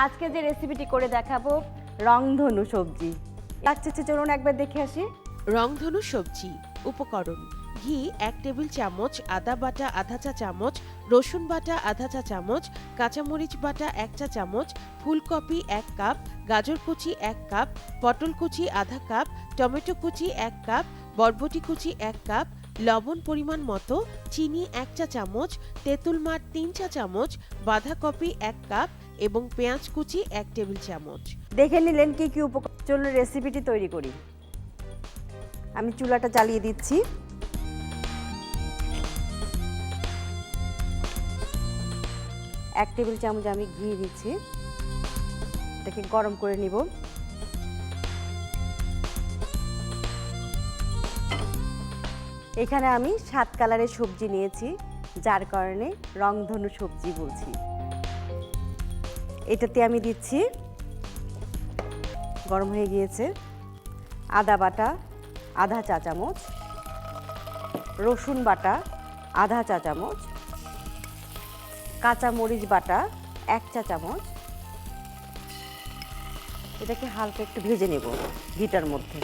আজকে যে রেসিপিটি করে দেখাবো রংধনু সবজি। আচ্ছা চলুন একবার দেখে আসি। রংধনু সবজি উপকরণ: ঘি 1 টেবিল চামচ, আদা বাটা আধা চা চামচ, রসুন বাটা আধা চা চামচ, কাঁচামরিচ বাটা 1 চা চামচ, ফুলকপি 1 কাপ, গাজর কুচি 1 কাপ, পটল কুচি আধা কাপ, টমেটো কুচি 1 কাপ, বরবটি কুচি 1 কাপ, লবণ পরিমাণ মতো, চিনি 1 চা চামচ, তেঁতুল মাড় 3 চা চামচ, বাঁধাকপি 1 কাপ এবং পেঁয়াজ কুচি 1 টেবিল চামচ। দেখে নিলেন কি কি উপকরণ। চলুন রেসিপিটি তৈরি করি। আমি চুলাটা জ্বালিয়ে দিচ্ছি। এক টেবিল চামচ আমি ঘি দিচ্ছি, এটাকে গরম করে নিব। এখানে আমি 7 কালারের সবজি নিয়েছি, যার কারণে রংধনু সবজি বলছি। এটাতে আমি দিচ্ছি, গরম হয়ে গিয়েছে, আদা বাটা আধা চা চামচ, রসুন বাটা আধা চা চামচ, কাঁচা মরিচ বাটা 1 চা চামচ। এটাকে হালকা একটু ভেজে নেব ঘিটার মধ্যে।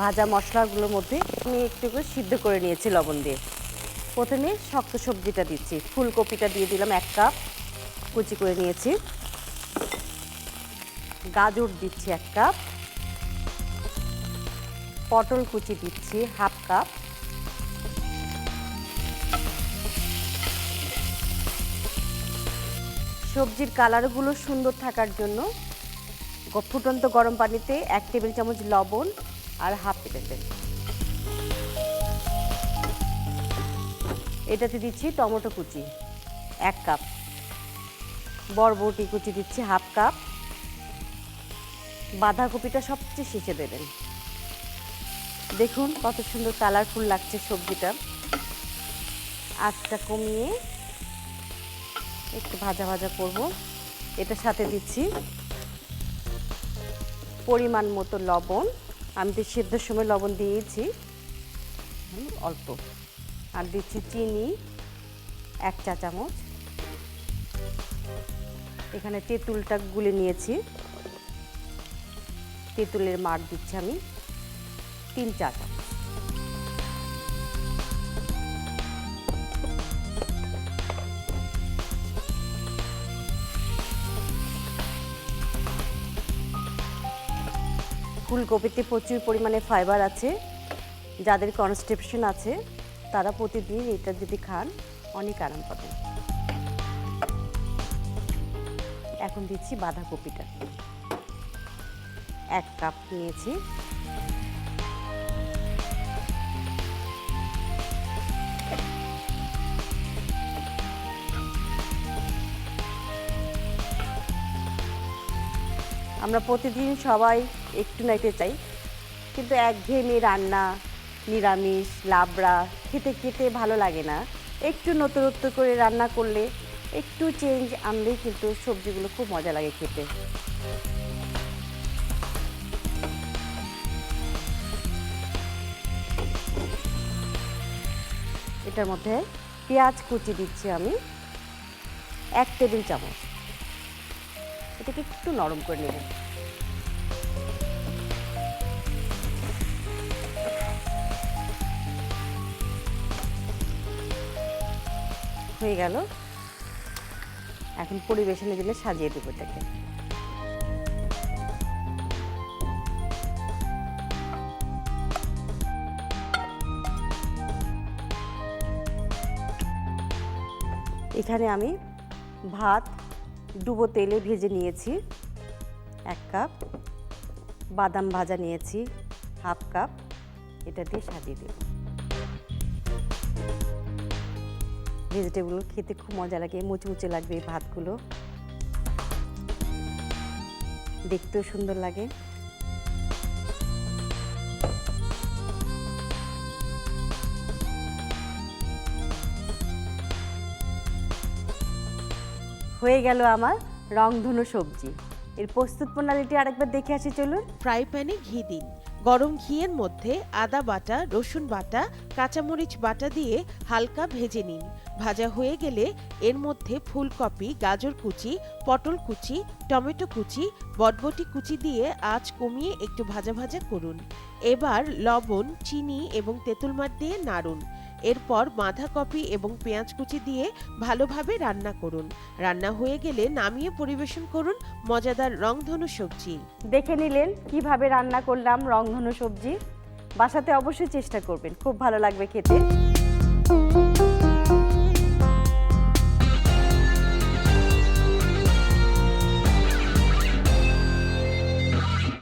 ভাজা মশলাগুলোর মধ্যে আমি একটু করে সিদ্ধ করে নিয়েছি লবণ দিয়ে। প্রথমে শক্ত সবজিটা দিচ্ছি। ফুলকপিটা দিয়ে দিলাম 1 কাপ, কুচি করে নিয়েছি। গাজর দিচ্ছি 1 কাপ, পটল কুচি দিচ্ছি হাফ কাপ, সবজির কালারগুলো সুন্দর থাকার জন্য ফুটন্ত গরম পানিতে 1 টেবিল চামচ লবণ আর হাফ পেঁপে। এটাতে দিচ্ছি টমেটো কুচি 1 কাপ, বরবটি কুচি দিচ্ছি হাফ কাপ, বাঁধাকপিটা সবচেয়ে শেষে দেবেন। দেখুন কত সুন্দর কালারফুল লাগছে সবজিটা। আঁচটা কমিয়ে একটু ভাজা ভাজা করব। এটার সাথে দিচ্ছি পরিমাণ মতো লবণ। আমি তো সেদ্ধর সময় লবণ দিয়েছি, অল্প। আর দিচ্ছি চিনি 1 চা চামচ। এখানে তেঁতুলটা গুলে নিয়েছি, তেঁতুলের মাড় দিচ্ছি আমি 3 চা চামচ। ফুলকপিতে প্রচুর পরিমাণে ফাইবার আছে। যাদের কনস্টিপেশন আছে তারা প্রতিদিন এটা যদি খান অনেক আরাম পাবেন। এখন দিচ্ছি বাঁধাকপিটা 1 কাপ নিয়েছি। আমরা প্রতিদিন সবাই একটু না খেতে চাই, কিন্তু একঘেয়েমি রান্না, নিরামিষ লাবড়া খেতে খেতে ভালো লাগে না। একটু নতুনত্ব করে রান্না করলে, একটু চেঞ্জ আনলেই কিন্তু সবজিগুলো খুব মজা লাগে খেতে। এটার মধ্যে পেঁয়াজ কুচি দিচ্ছি আমি 1 টেবিল চামচ। এটাকে একটু নরম করে নেব। হয়ে গেল। এখন পরিবেশনের জন্য সাজিয়ে দেবো এটাকে। এখানে আমি ভাত ডুবো তেলে ভেজে নিয়েছি 1 কাপ, বাদাম ভাজা নিয়েছি হাফ কাপ। এটা দিয়ে সাজিয়ে দেব। ভেজিটেবল খেতে খুব মজা লাগে, মুচমুচে লাগবে এই ভাতগুলো, দেখতেও সুন্দর লাগে। হয়ে গেল আমার রংধনু সবজি। এর প্রস্তুত প্রণালীটি আরেকবার দেখে আসি চলুন। ফ্রাই প্যানে ঘি দিন, গরম ঘিয়ের মধ্যে আদা বাটা, রসুন বাটা, কাঁচামরিচ বাটা দিয়ে হালকা ভেজে নিন। ভাজা হয়ে গেলে এর মধ্যে ফুলকপি, গাজর কুচি, পটল কুচি, টমেটো কুচি, বটবটি কুচি দিয়ে আঁচ কমিয়ে একটু ভাজা ভাজা করুন। এবার লবণ, চিনি এবং তেঁতুল মার দিয়ে নাড়ুন। এরপর বাঁধাকপি এবং পেঁয়াজ কুচি দিয়ে ভালোভাবে রান্না করুন। রান্না হয়ে গেলে নামিয়ে পরিবেশন করুন মজাদার রংধনু সবজি। দেখে নিলেন কিভাবে রান্না করলাম রংধনু সবজি। বাসাতে অবশ্যই চেষ্টা করবেন, খুব ভালো লাগবে খেতে।